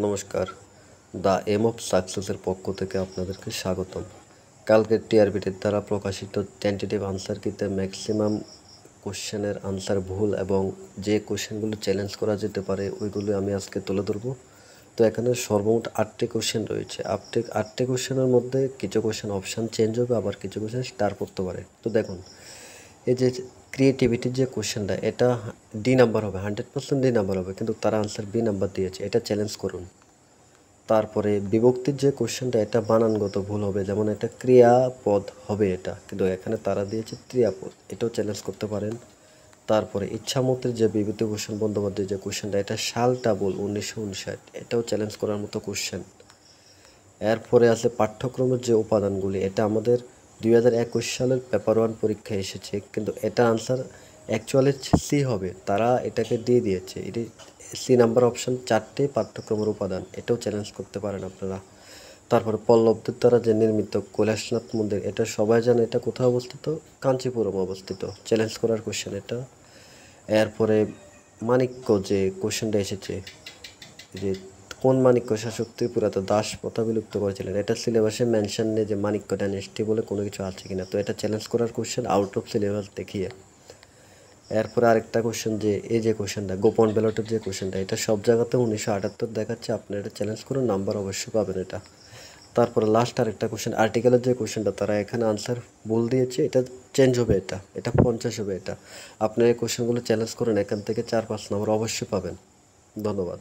নমস্কার, the M of সাকসেসের পক্ষ থেকে আপনাদেরকে স্বাগতম। কালকের টিআরবিটির দ্বারা প্রকাশিত টেন্টেটিভ আনসার কিতে ম্যাক্সিমাম কোশ্চেনের আনসার ভুল এবং যে কোশ্চেনগুলো চ্যালেঞ্জ করা যেতে পারে ওইগুলো আমি আজকে তুলে ধরবো। তো এখানে সর্বমোট 8টি কোশ্চেন রয়েছে। 8টি কোশ্চেনের মধ্যে কিছু কোশ্চেন অপশান চেঞ্জ হবে, আবার কিছু কোশ্চেন স্টার পড়তে পারে। তো দেখুন, এই যে ক্রিয়েটিভিটির যে কোশ্চেনটা, এটা ডি নাম্বার হবে, 100% ডি নাম্বার হবে, কিন্তু তারা আনসার বি নাম্বার দিয়েছে, এটা চ্যালেঞ্জ করুন। তারপরে বিভক্তির যে কোশ্চেনটা, এটা বানানগত ভুল হবে, যেমন এটা ক্রিয়াপদ হবে এটা, কিন্তু এখানে তারা দিয়েছে ক্রিয়াপদ, এটাও চ্যালেঞ্জ করতে পারেন। তারপরে ইচ্ছামতের যে বিভূতিভূষণ বন্দ্যোপাধ্যায়ের যে কোশ্চেনটা, এটা সালটা বল 1959, এটাও চ্যালেঞ্জ করার মতো কোশ্চেন। এরপরে আছে পাঠ্যক্রমের যে উপাদানগুলি, এটা আমাদের 2021 সালের পেপার 1 পরীক্ষায় এসেছে, কিন্তু এটা আনসার অ্যাকচুয়ালি সি হবে, তারা এটাকে দিয়ে দিয়েছে। এটি সি নাম্বার অপশান 4টে পাঠ্যক্রমের উপাদান, এটাও চ্যালেঞ্জ করতে পারেন আপনারা। তারপরে পল্লবদের দ্বারা যে নির্মিত কৈলাসনাথ মন্দির, এটা সবাই জানে এটা কোথায় অবস্থিত, কাঞ্চিপুরম অবস্থিত, চ্যালেঞ্জ করার কোশ্চেন এটা। এরপরে মাণিক্য যে কোশ্চেনটা এসেছে, যে কোন মাণিক্য শাসক ত্রিপুরাতে দাস প্রথা বিলুপ্ত করেছিলেন, এটা সিলেবাসে মেনশন নেই যে মাণিক্য ডাইনেস্টি বলে কোনো কিছু আছে কিনা, তো এটা চ্যালেঞ্জ করার কোশ্চেন আউট অফ সিলেবাস দেখিয়ে। এরপরে আরেকটা কোশ্চেন, যে এই যে কোশ্চেনটা গোপন ব্যালটের যে কোশ্চেনটা, এটা সব জায়গাতে 1978 দেখাচ্ছে, আপনি এটা চ্যালেঞ্জ করুন, নাম্বার অবশ্যই পাবেন এটা। তারপরে লাস্ট আরেকটা কোশ্চেন, আর্টিকেলের যে কোশ্চেনটা, তারা এখানে আনসার ভুল দিয়েছে, এটা চেঞ্জ হবে, এটা 50 হবে এটা। আপনি এই কোশ্চেনগুলো চ্যালেঞ্জ করেন, এখান থেকে 4-5 নম্বর অবশ্যই পাবেন। ধন্যবাদ।